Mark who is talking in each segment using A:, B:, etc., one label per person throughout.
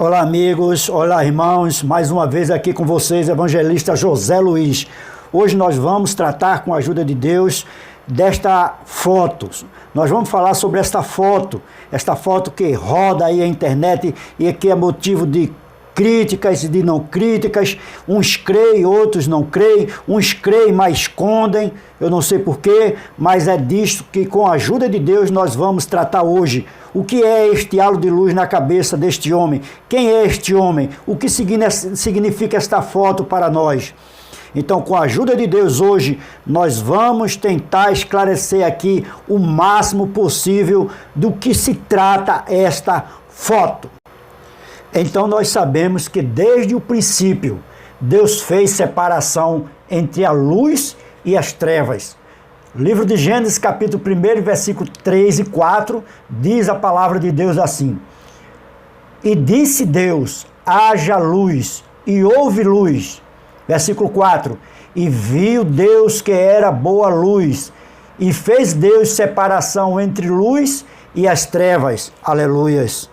A: Olá amigos, olá irmãos, mais uma vez aqui com vocês, evangelista José Luiz. Hoje nós vamos tratar com a ajuda de Deus desta foto. Nós vamos falar sobre esta foto que roda aí a internet e que é motivo de críticas e de não críticas. Uns creem, outros não creem, uns creem, mas escondem, eu não sei porquê, mas é disto que com a ajuda de Deus nós vamos tratar hoje. O que é este halo de luz na cabeça deste homem? Quem é este homem? O que significa esta foto para nós? Então, com a ajuda de Deus hoje, nós vamos tentar esclarecer aqui o máximo possível do que se trata esta foto. Então, nós sabemos que desde o princípio, Deus fez separação entre a luz e as trevas. Livro de Gênesis, capítulo 1, versículo 3 e 4, diz a palavra de Deus assim: E disse Deus, haja luz, e houve luz. Versículo 4, e viu Deus que era boa luz, e fez Deus separação entre luz e as trevas. Aleluias.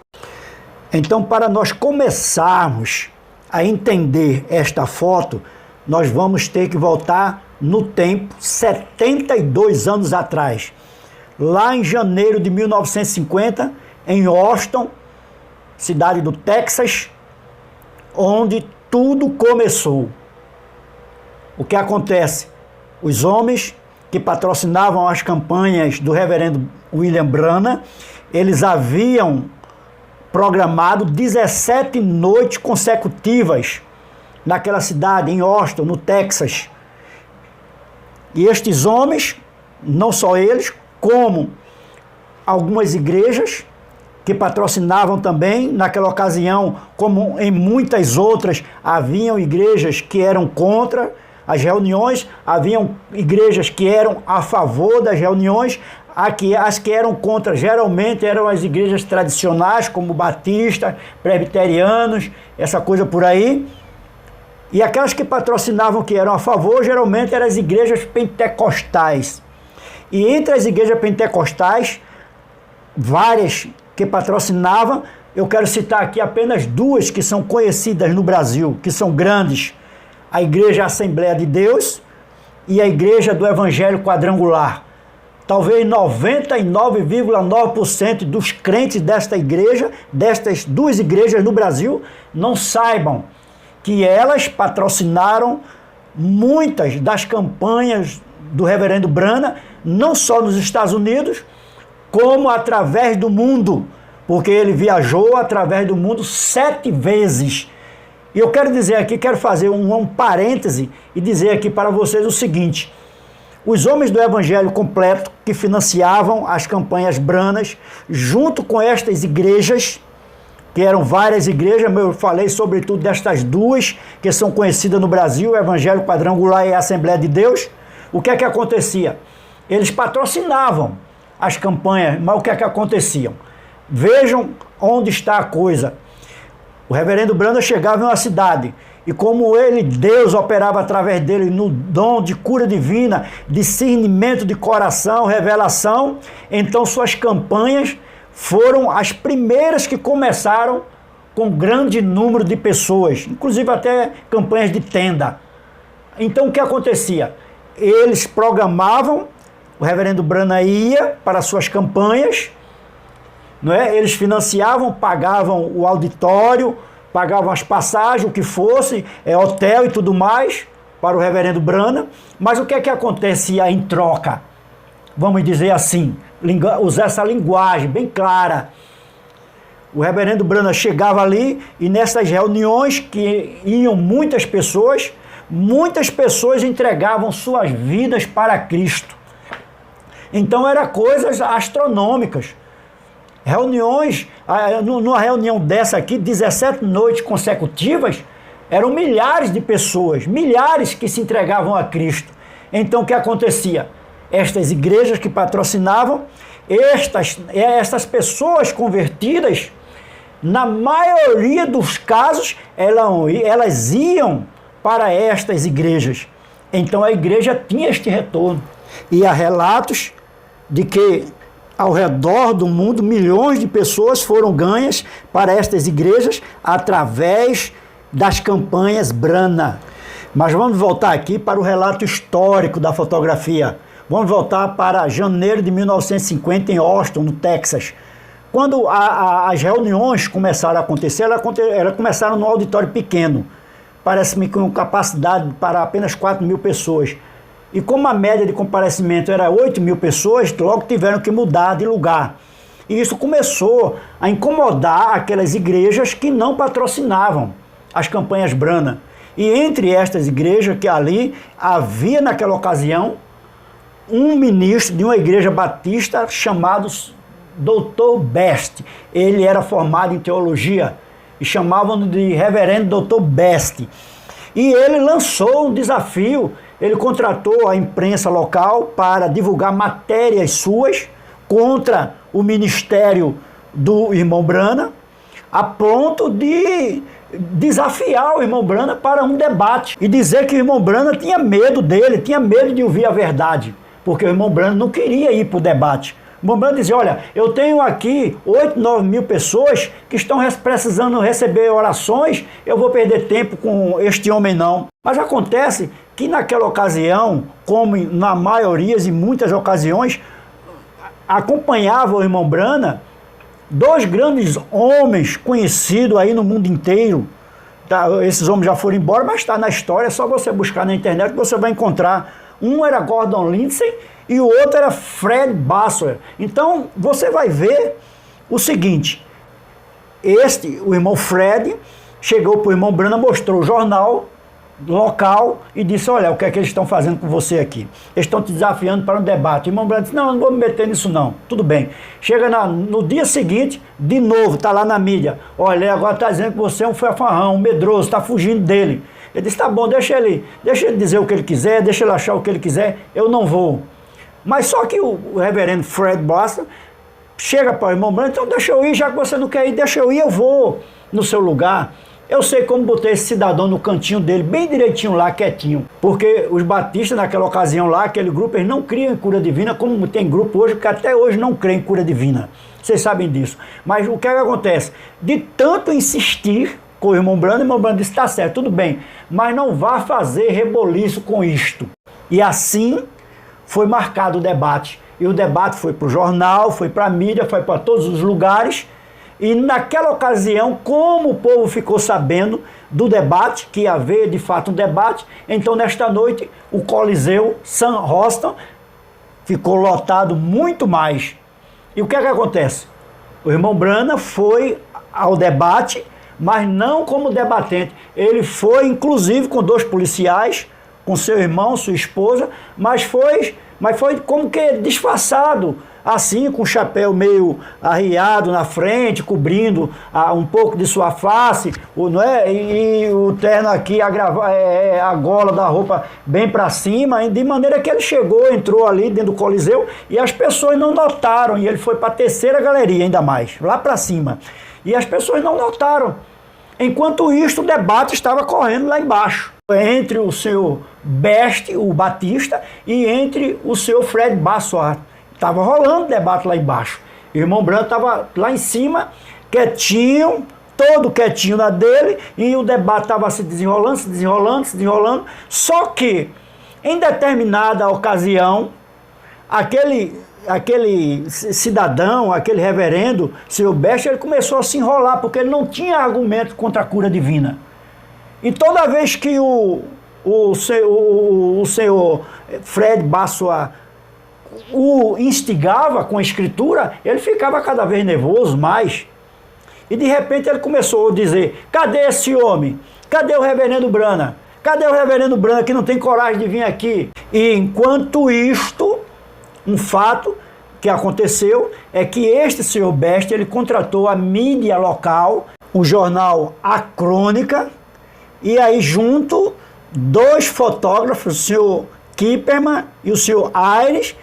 A: Então, para nós começarmos a entender esta foto, nós vamos ter que voltar no tempo, 72 anos atrás, lá em janeiro de 1950, em Austin, cidade do Texas, onde tudo começou. O que acontece? Os homens que patrocinavam as campanhas do reverendo William Branham, eles haviam programado 17 noites consecutivas naquela cidade, em Austin, no Texas. E estes homens, não só eles, como algumas igrejas que patrocinavam também, naquela ocasião, como em muitas outras, haviam igrejas que eram contra as reuniões, haviam igrejas que eram a favor das reuniões, as que eram contra geralmente eram as igrejas tradicionais, como batistas, presbiterianos, essa coisa por aí. E aquelas que patrocinavam, que eram a favor, geralmente eram as igrejas pentecostais. E entre as igrejas pentecostais, várias que patrocinavam, eu quero citar aqui apenas duas que são conhecidas no Brasil, que são grandes: a Igreja Assembleia de Deus e a Igreja do Evangelho Quadrangular. Talvez 99,9% dos crentes desta igreja, destas duas igrejas no Brasil, não saibam que elas patrocinaram muitas das campanhas do reverendo Branham, não só nos Estados Unidos, como através do mundo, porque ele viajou através do mundo 7 vezes. E eu quero dizer aqui, quero fazer um parêntese e dizer aqui para vocês o seguinte: os homens do Evangelho completo que financiavam as campanhas Branham, junto com estas igrejas, que eram várias igrejas, eu falei sobretudo destas duas, que são conhecidas no Brasil, o Evangelho Quadrangular e a Assembleia de Deus. O que é que acontecia? Eles patrocinavam as campanhas, mas o que é que acontecia? Vejam onde está a coisa. O reverendo Branham chegava em uma cidade, e como Deus operava através dele no dom de cura divina, discernimento de coração, revelação, então suas campanhas foram as primeiras que começaram com grande número de pessoas, inclusive até campanhas de tenda. Então o que acontecia? Eles programavam, o reverendo Branham ia para suas campanhas, não é? Eles financiavam, pagavam o auditório, pagavam as passagens, o que fosse, hotel e tudo mais, para o reverendo Branham. Mas o que é que acontecia em troca? Vamos dizer assim, usar essa linguagem bem clara. O reverendo Branham chegava ali e nessas reuniões que iam muitas pessoas entregavam suas vidas para Cristo. Então eram coisas astronômicas. Reuniões, numa reunião dessa aqui, 17 noites consecutivas, eram milhares de pessoas, milhares que se entregavam a Cristo. Então o que acontecia? Estas igrejas que patrocinavam, estas pessoas convertidas, na maioria dos casos, elas iam para estas igrejas. Então a igreja tinha este retorno. E há relatos de que Ao redor do mundo, milhões de pessoas foram ganhas para estas igrejas através das campanhas Brana. Mas vamos voltar aqui para o relato histórico da fotografia. Vamos voltar para janeiro de 1950 em Austin, no Texas. Quando as reuniões começaram a acontecer, elas começaram num auditório pequeno. Parece-me com capacidade para apenas 4.000 pessoas. E como a média de comparecimento era 8.000 pessoas, logo tiveram que mudar de lugar. E isso começou a incomodar aquelas igrejas que não patrocinavam as campanhas Brana. E entre estas igrejas, que ali havia naquela ocasião um ministro de uma igreja batista chamado Dr. Best. Ele era formado em teologia e chamavam de Reverendo Dr. Best. E ele lançou um desafio, ele contratou a imprensa local para divulgar matérias suas contra o ministério do irmão Brana, a ponto de desafiar o irmão Brana para um debate e dizer que o irmão Brana tinha medo dele, tinha medo de ouvir a verdade, porque o irmão Brana não queria ir para o debate. O irmão Brana dizia, olha, eu tenho aqui 8, 9 mil pessoas que estão precisando receber orações, eu vou perder tempo com este homem não. Mas acontece que naquela ocasião, como na maioria e muitas ocasiões, acompanhava o irmão Brana dois grandes homens conhecidos aí no mundo inteiro. Tá, esses homens já foram embora, mas está na história, é só você buscar na internet que você vai encontrar. Um era Gordon Lindsay e o outro era Fred Basler. Então você vai ver o seguinte, o irmão Fred chegou para o irmão Brana, mostrou o jornal local e disse, olha, o que é que eles estão fazendo com você aqui? Eles estão te desafiando para um debate. O irmão Brana disse, não vou me meter nisso não. Tudo bem. Chega no dia seguinte, de novo, está lá na mídia. Olha, agora está dizendo que você é um fanfarrão, um medroso, está fugindo dele. Ele disse, tá bom, deixa ele dizer o que ele quiser, deixa ele achar o que ele quiser, eu não vou. Mas só que o reverendo Fred Basler chega para o irmão Brana, então deixa eu ir, já que você não quer ir, deixa eu ir, eu vou no seu lugar. Eu sei como botei esse cidadão no cantinho dele, bem direitinho lá, quietinho. Porque os batistas naquela ocasião lá, aquele grupo, eles não criam em cura divina, como tem grupo hoje que até hoje não crê em cura divina. Vocês sabem disso. Mas o que é que acontece? De tanto insistir com o irmão Brana disse, tá certo, tudo bem, mas não vá fazer reboliço com isto. E assim foi marcado o debate. E o debate foi para o jornal, foi para a mídia, foi para todos os lugares. E naquela ocasião, como o povo ficou sabendo do debate, que ia haver de fato um debate, então nesta noite o Coliseu Sam Houston ficou lotado muito mais. E o que é que acontece? O irmão Brana foi ao debate, mas não como debatente. Ele foi inclusive com 2 policiais, com seu irmão, sua esposa, mas foi como que disfarçado, assim, com o chapéu meio arriado na frente, cobrindo um pouco de sua face, não é? E o terno aqui, a gola da roupa bem para cima, de maneira que ele entrou ali dentro do Coliseu e as pessoas não notaram, e ele foi para a 3ª galeria ainda mais, lá para cima. E as pessoas não notaram. Enquanto isso, o debate estava correndo lá embaixo, entre o seu Best, o Batista, e entre o seu Fred Basler. Estava rolando debate lá embaixo. O irmão Brana estava lá em cima, quietinho, todo quietinho na dele, e o debate estava se desenrolando. Só que, em determinada ocasião, aquele cidadão, aquele reverendo, seu Best, ele começou a se enrolar, porque ele não tinha argumento contra a cura divina. E toda vez que o senhor Fred Basler o instigava com a escritura, ele ficava cada vez nervoso mais. E de repente ele começou a dizer, cadê esse homem? Cadê o reverendo Brana? Cadê o reverendo Brana que não tem coragem de vir aqui? E enquanto isto, um fato que aconteceu é que este senhor Best, ele contratou a mídia local, o jornal A Crônica, e aí junto 2 fotógrafos, o senhor Kipperman e o senhor Ayres.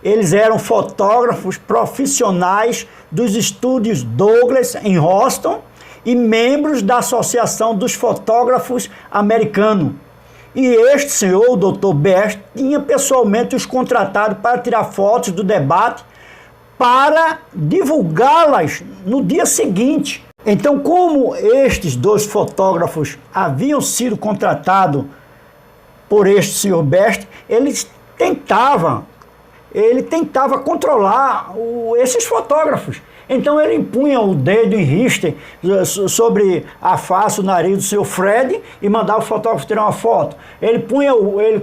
A: Eles eram fotógrafos profissionais dos estúdios Douglas em Houston e membros da Associação dos Fotógrafos Americanos. E este senhor, o Dr. Best, tinha pessoalmente os contratado para tirar fotos do debate para divulgá-las no dia seguinte. Então, como estes dois fotógrafos haviam sido contratados por este senhor Best, ele tentava controlar esses fotógrafos. Então ele impunha o dedo em riste sobre a face, o nariz do seu Fred e mandava o fotógrafo tirar uma foto. Ele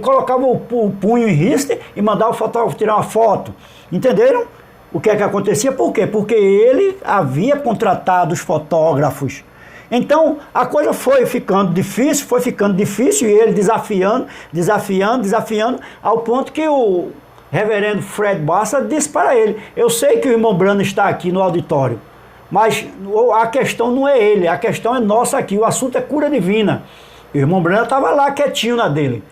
A: colocava o punho em riste e mandava o fotógrafo tirar uma foto. Entenderam? O que é que acontecia? Por quê? Porque ele havia contratado os fotógrafos. Então a coisa foi ficando difícil, e ele desafiando, ao ponto que o reverendo Fred Bassa disse para ele: eu sei que o irmão Branham está aqui no auditório, mas a questão não é ele, a questão é nossa aqui, o assunto é cura divina. E o irmão Branham estava lá quietinho na dele.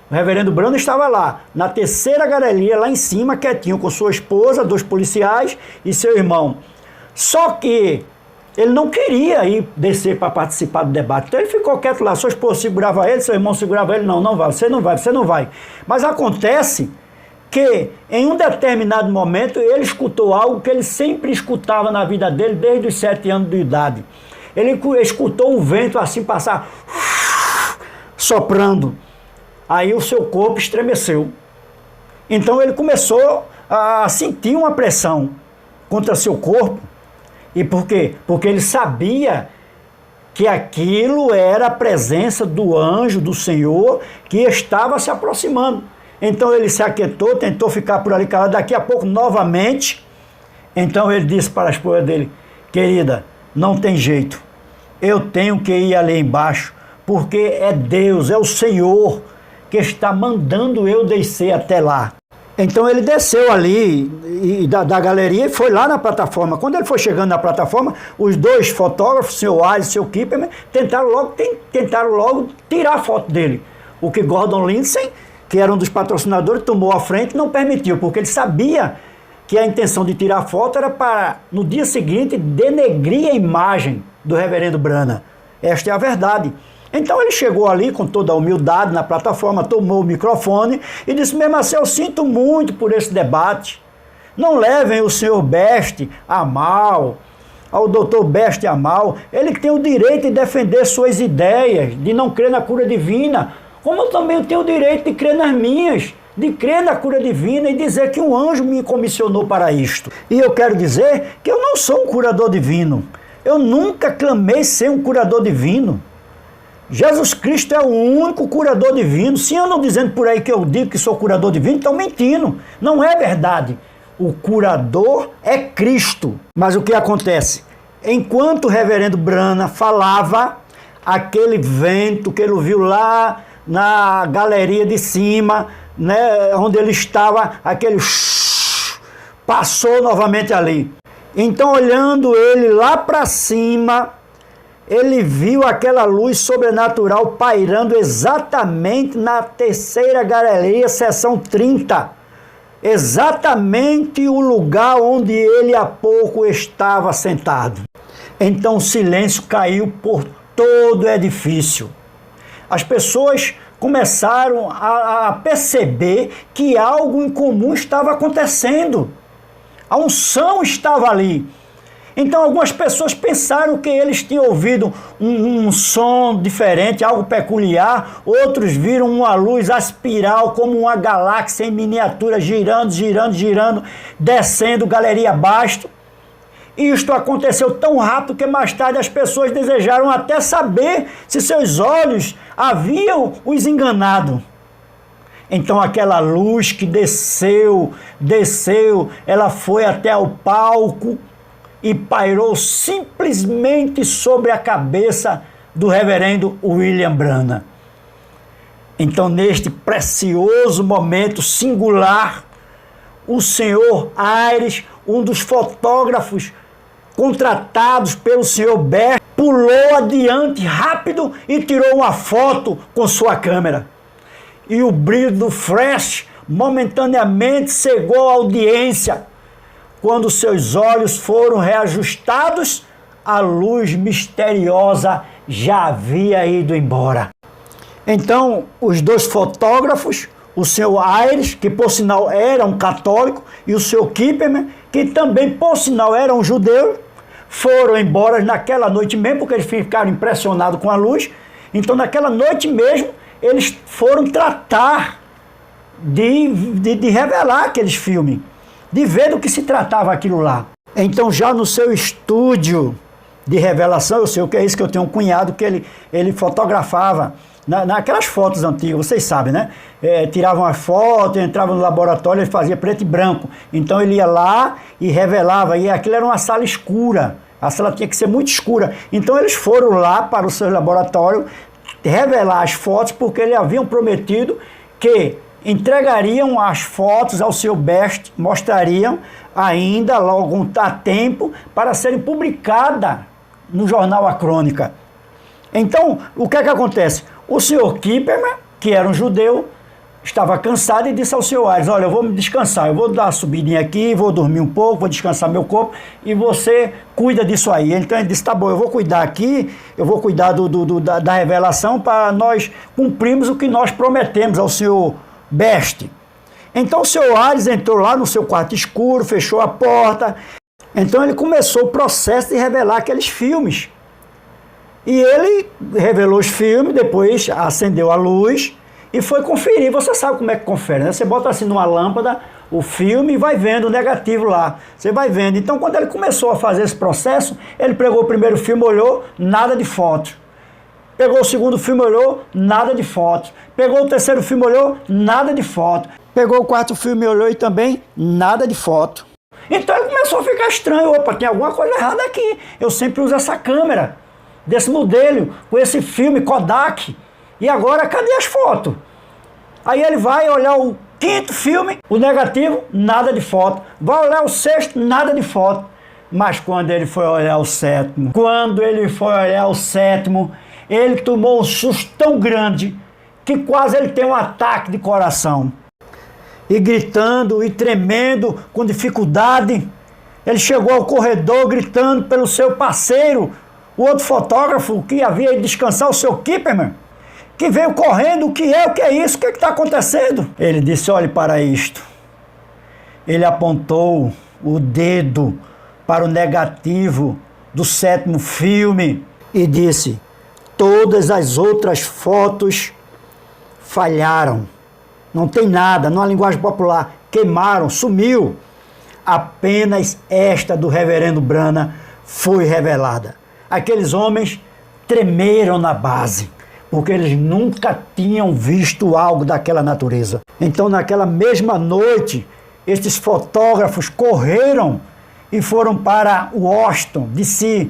A: O reverendo Branham estava lá, na terceira galeria, lá em cima, quietinho, com sua esposa, 2 policiais e seu irmão. Só que ele não queria ir descer para participar do debate. Então ele ficou quieto lá, sua esposa segurava ele, seu irmão segurava ele: não vai, você não vai. Mas acontece que em um determinado momento ele escutou algo que ele sempre escutava na vida dele desde os 7 anos de idade. Ele escutou um vento assim passar, soprando. Aí o seu corpo estremeceu. Então ele começou a sentir uma pressão contra seu corpo. E por quê? Porque ele sabia que aquilo era a presença do anjo do Senhor que estava se aproximando. Então ele se aquietou, tentou ficar por ali calado. Daqui a pouco, novamente, então ele disse para a esposa dele: querida, não tem jeito, eu tenho que ir ali embaixo, porque é Deus, é o Senhor que está mandando eu descer até lá. Então ele desceu ali da galeria e foi lá na plataforma. Quando ele foi chegando na plataforma, os 2 fotógrafos, o senhor Alice e o senhor Kipperman, tentaram logo tirar a foto dele. O que Gordon Lindsay, que era um dos patrocinadores, tomou a frente e não permitiu, porque ele sabia que a intenção de tirar a foto era para, no dia seguinte, denegrir a imagem do reverendo Branham. Esta é a verdade. Então ele chegou ali com toda a humildade na plataforma, tomou o microfone e disse: mesmo assim, eu sinto muito por esse debate. Não levem o senhor Best a mal, ao doutor Best a mal. Ele tem o direito de defender suas ideias, de não crer na cura divina, como eu também tenho o direito de crer nas minhas, de crer na cura divina e dizer que um anjo me comissionou para isto. E eu quero dizer que eu não sou um curador divino. Eu nunca clamei ser um curador divino. Jesus Cristo é o único curador divino. Se andam dizendo por aí que eu digo que sou curador divino, estão mentindo. Não é verdade. O curador é Cristo. Mas o que acontece? Enquanto o reverendo Branham falava, aquele vento que ele viu lá na galeria de cima, né, onde ele estava, aquele passou novamente ali. Então, olhando ele lá para cima, ele viu aquela luz sobrenatural pairando exatamente na terceira galeria, seção 30. Exatamente o lugar onde ele há pouco estava sentado. Então o silêncio caiu por todo o edifício. As pessoas começaram a perceber que algo incomum estava acontecendo. A unção estava ali. Então algumas pessoas pensaram que eles tinham ouvido um som diferente, algo peculiar. Outros viram uma luz aspiral como uma galáxia em miniatura, girando, descendo galeria abaixo. Isto aconteceu tão rápido que mais tarde as pessoas desejaram até saber se seus olhos haviam os enganado. Então aquela luz que desceu, ela foi até o palco e pairou simplesmente sobre a cabeça do reverendo William Branham. Então, neste precioso momento singular, o senhor Ayres, um dos fotógrafos contratados pelo senhor Best, pulou adiante rápido e tirou uma foto com sua câmera. E o brilho do flash momentaneamente cegou a audiência. Quando seus olhos foram reajustados, a luz misteriosa já havia ido embora. Então, os 2 fotógrafos, o senhor Ayres, que por sinal era um católico, e o senhor Kipperman, que também, por sinal, eram judeus, foram embora naquela noite mesmo, porque eles ficaram impressionados com a luz. Então, naquela noite mesmo, eles foram tratar de revelar aqueles filmes, de ver do que se tratava aquilo lá. Então, já no seu estúdio de revelação, eu sei o que é isso, que eu tenho um cunhado que ele fotografava naquelas fotos antigas, vocês sabem, né? Tiravam as fotos, entrava no laboratório, ele fazia preto e branco. Então ele ia lá e revelava, e aquilo era uma sala escura, a sala tinha que ser muito escura. Então eles foram lá para o seu laboratório revelar as fotos, porque eles haviam prometido que entregariam as fotos ao seu best, mostrariam ainda logo a tempo para serem publicadas no jornal A Crônica. Então, o que é que acontece? O senhor Kipperman, que era um judeu, estava cansado e disse ao senhor Aires: olha, eu vou me descansar, eu vou dar uma subidinha aqui, vou dormir um pouco, vou descansar meu corpo e você cuida disso aí. Então ele disse: tá bom, eu vou cuidar aqui, eu vou cuidar da revelação para nós cumprirmos o que nós prometemos ao senhor Best. Então o senhor Aires entrou lá no seu quarto escuro, fechou a porta. Então ele começou o processo de revelar aqueles filmes. E ele revelou os filmes, depois acendeu a luz e foi conferir. Você sabe como é que confere, né? Você bota assim numa lâmpada o filme e vai vendo o negativo lá. Você vai vendo. Então, quando ele começou a fazer esse processo, ele pegou o primeiro filme, olhou, nada de foto. Pegou o segundo filme, olhou, nada de foto. Pegou o terceiro filme, olhou, nada de foto. Pegou o quarto filme, olhou e também nada de foto. Então ele começou a ficar estranho. Opa, tem alguma coisa errada aqui. Eu sempre uso essa câmera desse modelo, com esse filme Kodak, e agora cadê as fotos? Aí ele vai olhar o quinto filme, o negativo, nada de foto. Vai olhar o sexto, nada de foto. Mas quando ele foi olhar o sétimo, ele tomou um susto tão grande que quase ele tem um ataque de coração. E gritando e tremendo, com dificuldade, ele chegou ao corredor gritando pelo seu parceiro, o outro fotógrafo que havia ido descansar, o seu Kipperman, que veio correndo: o que é isso, o que está acontecendo? Ele disse: olhe para isto. Ele apontou o dedo para o negativo do sétimo filme e disse: todas as outras fotos falharam, não tem nada, numa linguagem popular, queimaram, sumiu. Apenas esta do reverendo Brana foi revelada. Aqueles homens tremeram na base, porque eles nunca tinham visto algo daquela natureza. Então, naquela mesma noite, estes fotógrafos correram e foram para Washington, D.C.,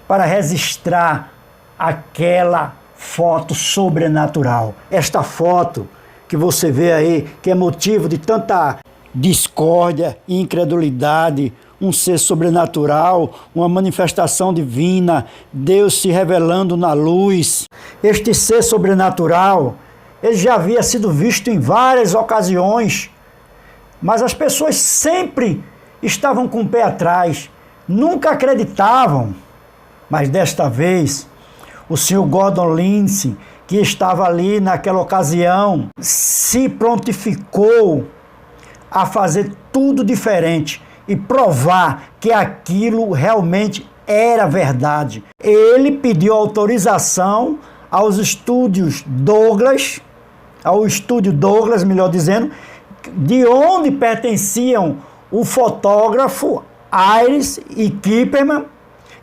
A: para registrar aquela foto sobrenatural. Esta foto que você vê aí, que é motivo de tanta discórdia e incredulidade, um ser sobrenatural, uma manifestação divina, Deus se revelando na luz. Este ser sobrenatural, ele já havia sido visto em várias ocasiões, mas as pessoas sempre estavam com o pé atrás, nunca acreditavam. Mas desta vez, o senhor Gordon Lindsay, que estava ali naquela ocasião, se prontificou a fazer tudo diferente e provar que aquilo realmente era verdade. Ele pediu autorização aos estúdios Douglas, ao estúdio Douglas, melhor dizendo, de onde pertenciam o fotógrafo Aires e Kipperman.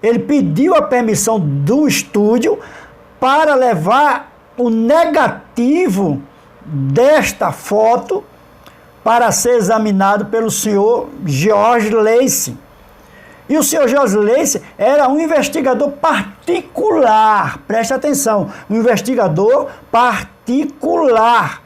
A: Ele pediu a permissão do estúdio para levar o negativo desta foto para ser examinado pelo senhor George Lacey. E o senhor George Lacey era um investigador particular, preste atenção, um investigador particular,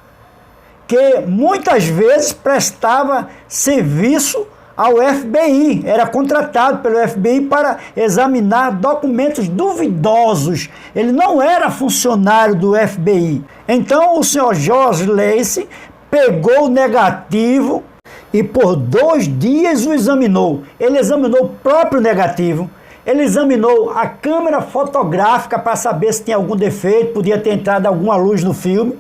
A: que muitas vezes prestava serviço ao FBI, era contratado pelo FBI para examinar documentos duvidosos. Ele não era funcionário do FBI. Então o senhor George Lacey pegou o negativo e por 2 dias o examinou. Ele examinou o próprio negativo, ele examinou a câmera fotográfica para saber se tinha algum defeito, podia ter entrado alguma luz no filme.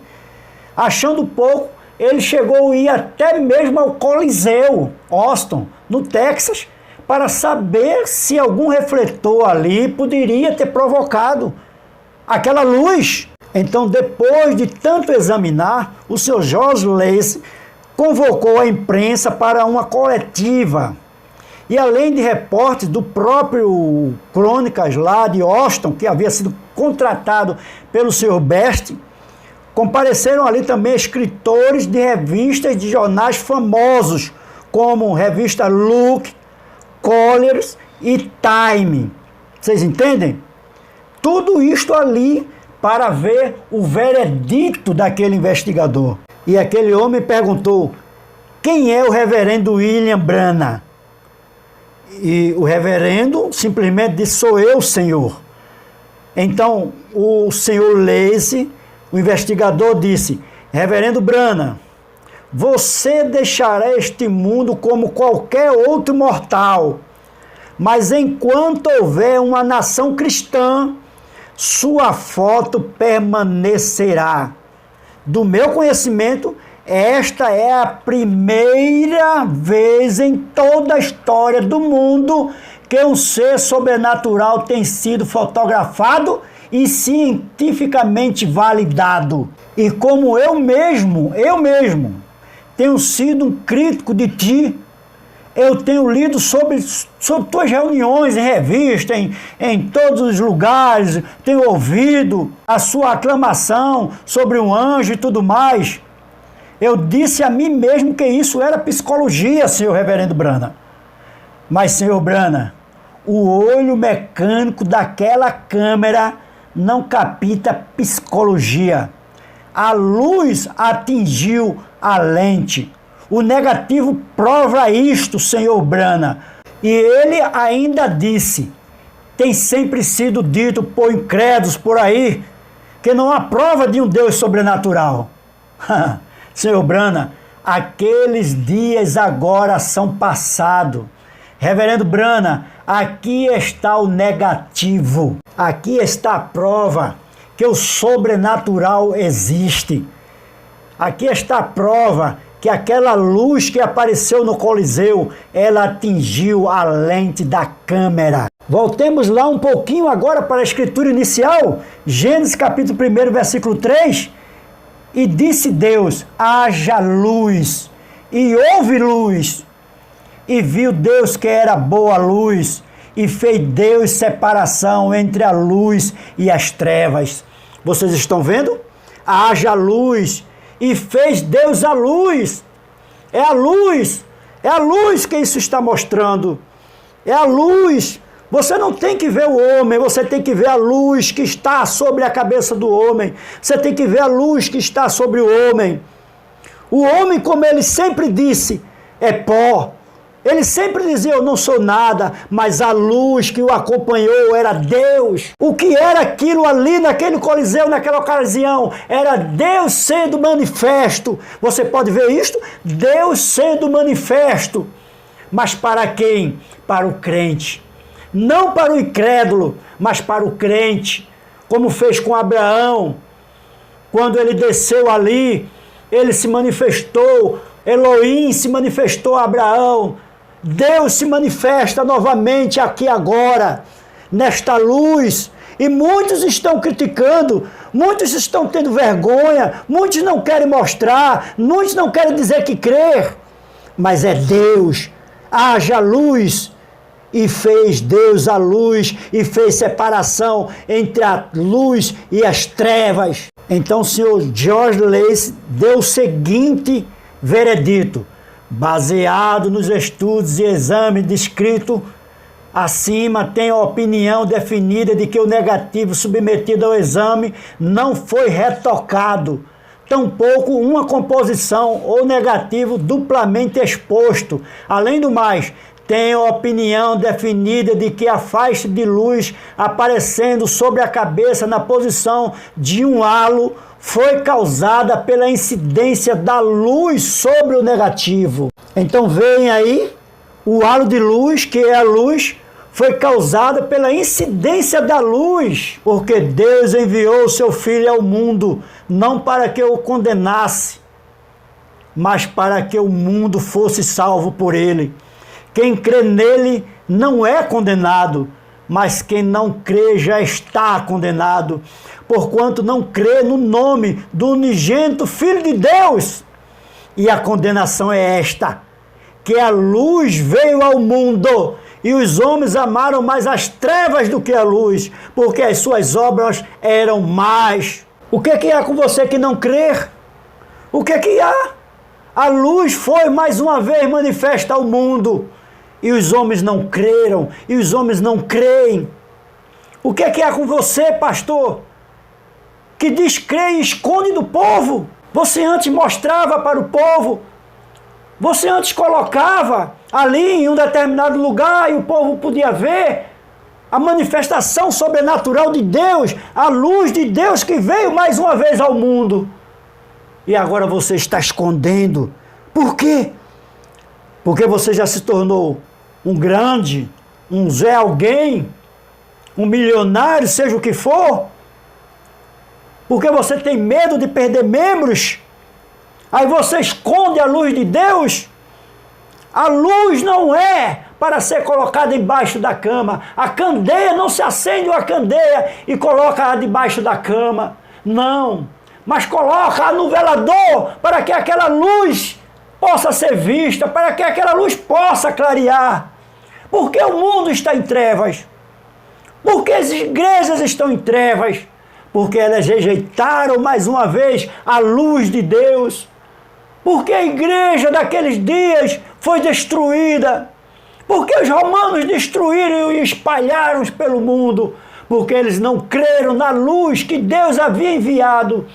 A: Achando pouco, ele chegou a ir até mesmo ao Coliseu, Austin, no Texas, para saber se algum refletor ali poderia ter provocado aquela luz. Então, depois de tanto examinar, o Sr. George Lacey convocou a imprensa para uma coletiva. E além de repórteres do próprio Crônicas lá de Austin, que havia sido contratado pelo Sr. Best, compareceram ali também escritores de revistas de jornais famosos, como revista Look, Collier's e Time. Vocês entendem? Tudo isto ali para ver o veredito daquele investigador. E aquele homem perguntou: quem é o reverendo William Branham? E o reverendo simplesmente disse: sou eu, senhor. Então o senhor Lacey, o investigador, disse: reverendo Branham, você deixará este mundo como qualquer outro mortal, mas enquanto houver uma nação cristã, sua foto permanecerá. Do meu conhecimento, esta é a primeira vez em toda a história do mundo que um ser sobrenatural tem sido fotografado e cientificamente validado. E como eu mesmo tenho sido um crítico de ti, eu tenho lido sobre tuas reuniões em revista, em todos os lugares, tenho ouvido a sua aclamação sobre um anjo e tudo mais. Eu disse a mim mesmo que isso era psicologia, senhor reverendo Branham. Mas, senhor Branham, o olho mecânico daquela câmera não capta psicologia. A luz atingiu a lente. O negativo prova isto, senhor Branham. E ele ainda disse: tem sempre sido dito por incrédulos por aí que não há prova de um Deus sobrenatural. Senhor Branham, aqueles dias agora são passados. Reverendo Branham, aqui está o negativo. Aqui está a prova que o sobrenatural existe. Aqui está a prova que aquela luz que apareceu no Coliseu, ela atingiu a lente da câmera. Voltemos lá um pouquinho agora para a escritura inicial, Gênesis capítulo 1, versículo 3. E disse Deus: haja luz, e houve luz. E viu Deus que era boa a luz, e fez Deus separação entre a luz e as trevas. Vocês estão vendo? Haja luz, e fez Deus a luz. É a luz que isso está mostrando. É a luz. Você não tem que ver o homem, você tem que ver a luz que está sobre a cabeça do homem. Você tem que ver a luz que está sobre o homem. O homem, como ele sempre disse, é pó. Ele sempre dizia: eu não sou nada, mas a luz que o acompanhou era Deus. O que era aquilo ali naquele Coliseu, naquela ocasião? Era Deus sendo manifesto. Você pode ver isto? Deus sendo manifesto. Mas para quem? Para o crente. Não para o incrédulo, mas para o crente. Como fez com Abraão. Quando ele desceu ali, ele se manifestou. Elohim se manifestou a Abraão. Deus se manifesta novamente aqui agora, nesta luz. E muitos estão criticando, muitos estão tendo vergonha, muitos não querem mostrar, muitos não querem dizer que crer. Mas é Deus. Haja luz. E fez Deus a luz, e fez separação entre a luz e as trevas. Então o senhor George Lacey deu o seguinte veredito: baseado nos estudos e exames descritos acima, tem a opinião definida de que o negativo submetido ao exame não foi retocado, tampouco uma composição ou negativo duplamente exposto. Além do mais, tem a opinião definida de que a faixa de luz aparecendo sobre a cabeça na posição de um halo foi causada pela incidência da luz sobre o negativo. Então vem aí o halo de luz, que é a luz, foi causada pela incidência da luz, porque Deus enviou o seu Filho ao mundo, não para que o condenasse, mas para que o mundo fosse salvo por ele. Quem crê nele não é condenado, mas quem não crê já está condenado, porquanto não crê no nome do unigênito Filho de Deus. E a condenação é esta, que a luz veio ao mundo, e os homens amaram mais as trevas do que a luz, porque as suas obras eram más. O que há com você que não crer? O que há? A luz foi mais uma vez manifesta ao mundo, e os homens não creram, e os homens não creem. O que há com você, pastor, que diz crer e esconde do povo? Você antes mostrava para o povo, você antes colocava ali em um determinado lugar e o povo podia ver a manifestação sobrenatural de Deus, a luz de Deus que veio mais uma vez ao mundo. E agora você está escondendo. Por quê? Porque você já se tornou um grande, um Zé alguém, um milionário, seja o que for. Porque você tem medo de perder membros. Aí você esconde a luz de Deus. A luz não é para ser colocada embaixo da cama. A candeia, não se acende a candeia e coloca debaixo da cama. Não. Mas coloca no velador para que aquela luz possa ser vista, para que aquela luz possa clarear. Porque o mundo está em trevas. Porque as igrejas estão em trevas. Porque elas rejeitaram mais uma vez a luz de Deus. Porque a igreja daqueles dias foi destruída. Porque os romanos destruíram e espalharam pelo mundo. Porque eles não creram na luz que Deus havia enviado.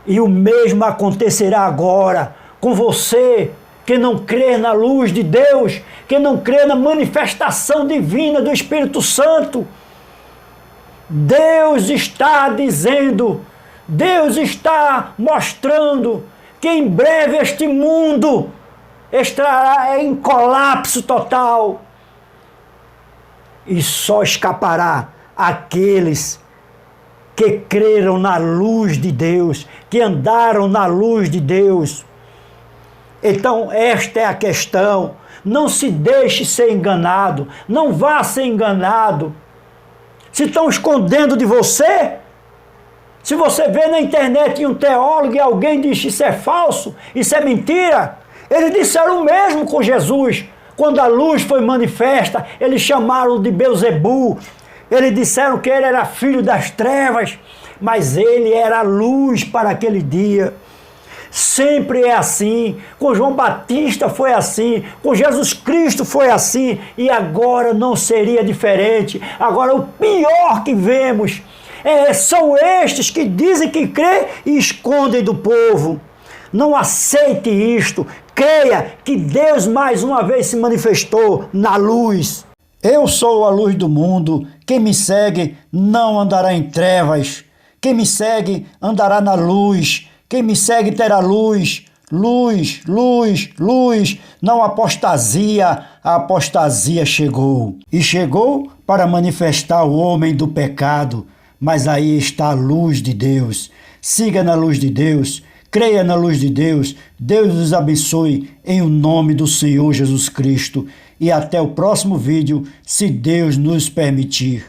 A: E o mesmo acontecerá agora com você, que não crê na luz de Deus, que não crê na manifestação divina do Espírito Santo. Deus está dizendo, Deus está mostrando que em breve este mundo estará em colapso total. E só escapará aqueles que creram na luz de Deus, que andaram na luz de Deus. Então esta é a questão. Não se deixe ser enganado, não vá ser enganado. Se estão escondendo de você, se você vê na internet um teólogo e alguém diz que isso é falso, isso é mentira, eles disseram o mesmo com Jesus. Quando a luz foi manifesta, eles chamaram de Belzebu, eles disseram que ele era filho das trevas, mas ele era a luz para aquele dia. Sempre é assim, com João Batista foi assim, com Jesus Cristo foi assim, e agora não seria diferente. Agora o pior que vemos são estes que dizem que crê e escondem do povo. Não aceite isto, creia que Deus mais uma vez se manifestou na luz. Eu sou a luz do mundo, quem me segue não andará em trevas, quem me segue andará na luz. Quem me segue terá luz, luz, luz, luz, não apostasia, a apostasia chegou. E chegou para manifestar o homem do pecado, mas aí está a luz de Deus. Siga na luz de Deus, creia na luz de Deus, Deus os abençoe em o nome do Senhor Jesus Cristo. E até o próximo vídeo, se Deus nos permitir.